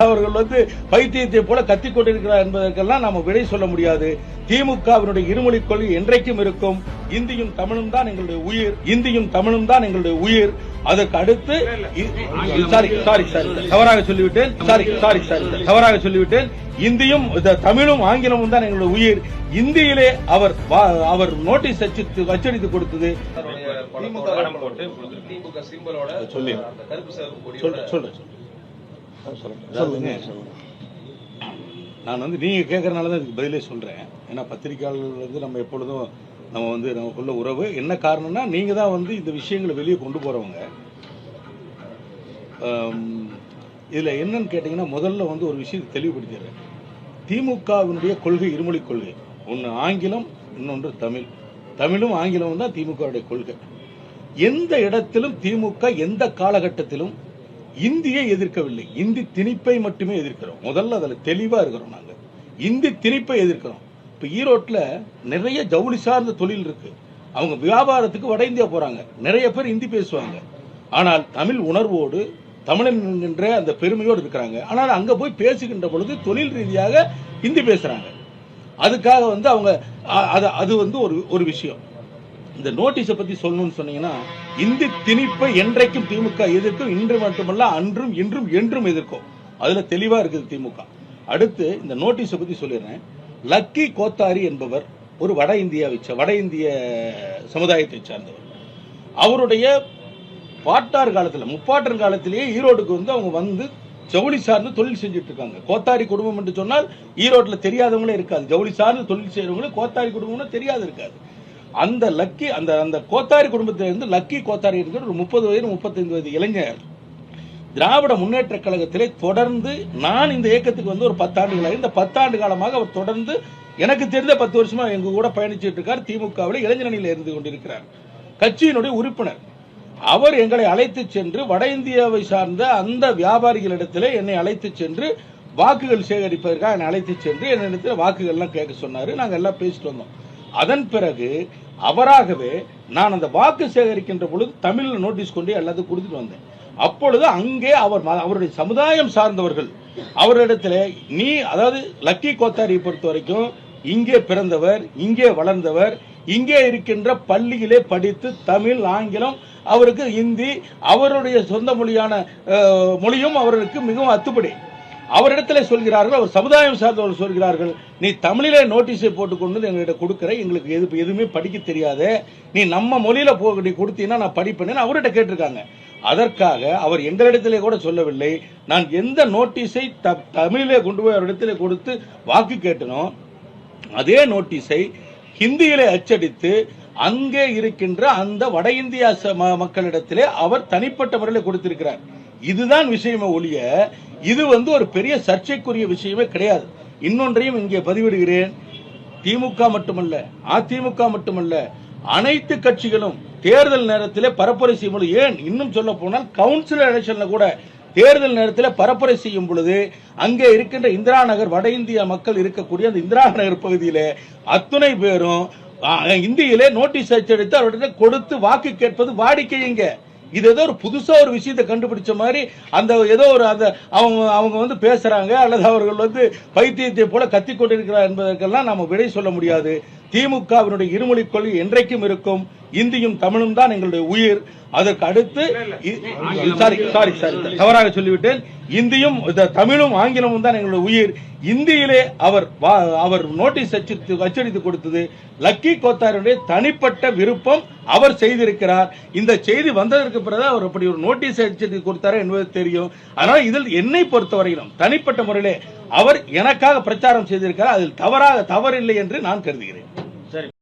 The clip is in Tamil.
அவர்கள் பைத்தியத்தை போல கத்திக் கொண்டிருக்கிறார் என்பதற்கெல்லாம் நாம விடை சொல்ல முடியாது. திமுகவினுடைய இருமொழி கொள்கை என்றைக்கும் இருக்கும். இந்தியும் தமிழும் தான் எங்களுடைய உயிர். இந்தியும் தமிழும் தான் எங்களுடைய உயிர். அதற்கு அடுத்து தவறாக சொல்லிவிட்டேன். இந்தியும் தமிழும் ஆங்கிலமும் தான் எங்களுடைய உயிர். இந்தியிலே அவர் நோட்டீஸ் அச்சடித்து கொடுத்தது. நான் நீங்க கேட்கறதுனாலதான் இதுக்கு பதிலே சொல்றேன். ஏன்னா பத்திரிகையாளர்கள் நம்ம எப்பொழுதும் நமக்குள்ள உறவு என்ன காரணம்னா நீங்க தான் இந்த விஷயங்களை வெளியே கொண்டு போறவங்க. இதுல என்னன்னு கேட்டீங்கன்னா முதல்ல ஒரு விஷயத்தை தெளிவுபடுத்திடுறேன். திமுகவினுடைய கொள்கை இருமொழி கொள்கை. ஒன்னு ஆங்கிலம், இன்னொன்று தமிழ். தமிழும் ஆங்கிலமும் தான் திமுகவுடைய கொள்கை. எந்த இடத்திலும் திமுக எந்த காலகட்டத்திலும் இந்தியை எதிர்க்கவில்லை. இந்தி திணிப்பை மட்டுமே எதிர்க்கிறோம். முதல்ல அதுல தெளிவா இருக்கிறோம். நாங்க இந்தி திணிப்பை எதிர்க்கிறோம். இப்ப ஈரோட்ல நிறைய ஜவுளி சார்ந்த தொழில் இருக்கு. அவங்க வியாபாரத்துக்கு வட இந்தியா போறாங்க. நிறைய பேர் இந்தி பேசுவாங்க. ஆனால் தமிழ் உணர்வோடு தமிழன் என்கின்ற அந்த பெருமையோடு இருக்கிறாங்க. ஆனால் அங்க போய் பேசுகின்ற பொழுது தொழில் ரீதியாக இந்தி பேசுறாங்க. அதுக்காக அவங்க அது ஒரு விஷயம். இந்த நோட்டீஸை பத்தி சொல்லணும்னு சொன்னீங்கன்னா இந்தி திணிப்பை என்றைக்கும் திமுக எதிர்க்கும். இன்று மட்டுமல்ல, அன்றும் இன்றும் என்றும் எதிர்க்கும். அதுல தெளிவா இருக்குது திமுக. அடுத்து இந்த நோட்டீஸை பத்தி சொல்லிடுறேன். லக்கி கோத்தாரி என்பவர் ஒரு வட இந்திய சமுதாயத்தை சார்ந்தவர். அவருடைய பாட்டார் காலத்துல, முப்பாட்டர் காலத்திலேயே ஈரோடுக்கு அவங்க ஜவுளி சார்ந்து தொழில் செஞ்சுட்டு இருக்காங்க. கோத்தாரி குடும்பம் என்று சொன்னால் ஈரோட்ல தெரியாதவங்களே இருக்காது. ஜவுளி சார்ந்து தொழில் செய்யறவங்களே கோத்தாரி குடும்பம்னு தெரியாது இருக்காது. அந்த லக்கி அந்த கோத்தாரி குடும்பத்திலிருந்து லக்கி கோத்தாரி இருக்கிற ஒரு 30 வயது 35 வயது இளைஞர் திராவிட முன்னேற்ற கழகத்திலே தொடர்ந்து, நான் இந்த இயக்கத்துக்கு ஒரு 10 ஆண்டுகளாக, இந்த 10 ஆண்டு காலமாக அவர் தொடர்ந்து எனக்கு தெரிந்த 10 வருஷமா எங்க கூட பயணிச்சுட்டு இருக்கார். திமுகவில் இளைஞரணியில் இருந்து கொண்டிருக்கிறார். கட்சியினுடைய உறுப்பினர். அவர் எங்களை அழைத்து சென்று வட இந்தியாவை சார்ந்த அந்த வியாபாரிகளிடத்திலே என்னை அழைத்து சென்று வாக்குகள் சேகரிப்பதற்காக என்னை அழைத்து சென்று என்னிடத்தில் வாக்குகள் எல்லாம் கேட்க சொன்னாரு. நாங்க எல்லாம் பேசிட்டு வந்தோம். அதன் பிறகு அவராகவே நான் அந்த வாக்கு சேகரிக்கின்ற பொழுது தமிழ்ல நோட்டீஸ் கொண்டு எல்லாத்தையும் கொடுத்துட்டு வந்தேன். அப்பொழுது அங்கே அவருடைய சமுதாயம் சார்ந்தவர்கள் அவரிடத்துல அதாவது லக்கி கோத்தாரியை பொறுத்த வரைக்கும் இங்கே பிறந்தவர், இங்கே வளர்ந்தவர், இங்கே இருக்கின்ற பள்ளியிலே படித்து தமிழ், ஆங்கிலம், அவருக்கு இந்தி, அவருடைய சொந்த மொழியான மொழியும் அவருக்கு மிகவும் அத்துப்படி. அவரிடத்துல சொல்கிறார்கள், அவர் சமுதாயம் சார்ந்தவர்கள் சொல்கிறார்கள், நீ தமிழிலே நோட்டீஸை போட்டுக்கொண்டு எங்ககிட்ட கொடுக்கிற, எங்களுக்கு எதுவுமே படிக்க தெரியாது, நீ நம்ம மொழியில நீ கொடுத்தீங்கன்னா நான் படிப்பேன்னு அவர்கிட்ட கேட்டிருக்காங்க. அதற்காக அவர் எங்களிடத்திலே கூட சொல்லவில்லை. நான் எந்த நோட்டீஸை தமிழிலே கொண்டு போய் அவரிடத்திலே கொடுத்து வாக்கு கேட்டனோ அதே நோட்டீஸை ஹிந்தியிலே அச்சடித்து அங்கே இருக்கின்ற அந்த வட இந்திய மக்களிடத்திலே அவர் தனிப்பட்ட முறையில் கொடுத்திருக்கிறார். இதுதான் விஷயமே ஒழிய இது ஒரு பெரிய சர்ச்சைக்குரிய விஷயமே கிடையாது. இன்னொன்றையும் இங்கே பதிவிடுகிறேன். திமுக மட்டுமல்ல, அதிமுக மட்டுமல்ல, அனைத்து கட்சிகளும் தேர்தல் நேரத்தில் பரப்புரை செய்யும் பொழுது, ஏன் இன்னும் சொல்ல போனால் கவுன்சிலர் எலெக்ஷன்ல கூட தேர்தல் நேரத்தில் பரப்புரை செய்யும் பொழுது அங்கே இருக்கின்ற இந்திரா நகர், வட இந்திய மக்கள் இருக்கக்கூடிய அந்த இந்திரா நகர் பகுதியிலே அத்துணை பேரும் இந்தியிலே நோட்டீஸ் அச்சடித்து அவர்கிட்ட கொடுத்து வாக்கு கேட்பது வாடிக்கைங்க. இது ஏதோ ஒரு புதுசா ஒரு விஷயத்தை கண்டுபிடிச்ச மாதிரி அவங்க பேசுறாங்க, அல்லது அவர்கள் பைத்தியத்தை போல கத்திக் கொண்டிருக்கிறார் என்பதற்கெல்லாம் நாம விடை சொல்ல முடியாது. திமுகவினுடைய இருமொழி கொள்கை என்றைக்கும் இருக்கும். இந்தியும் தமிழும் தான் எங்களுடைய உயிர். அதற்கு அடுத்து தவறாக சொல்லிவிட்டேன். இந்தியும் தமிழும் ஆங்கிலமும் தான் எங்களுடைய உயிர். இந்தியிலே அவர் நோட்டீஸ் அச்சடித்து கொடுத்தது லக்கி கோத்தாரியுடைய தனிப்பட்ட விருப்பம். அவர் செய்திருக்கிறார். இந்த செய்தி வந்ததற்கு பிறகு அவர் அப்படி ஒரு நோட்டீஸ் அச்சடித்து கொடுத்தாரு என்பது தெரியும். ஆனால் இதில் என்னை பொறுத்தவரையிலும் தனிப்பட்ட முறையிலே அவர் எனக்காக பிரச்சாரம் செய்திருக்கிறார். அதில் தவறில்லை என்று நான் கருதுகிறேன்.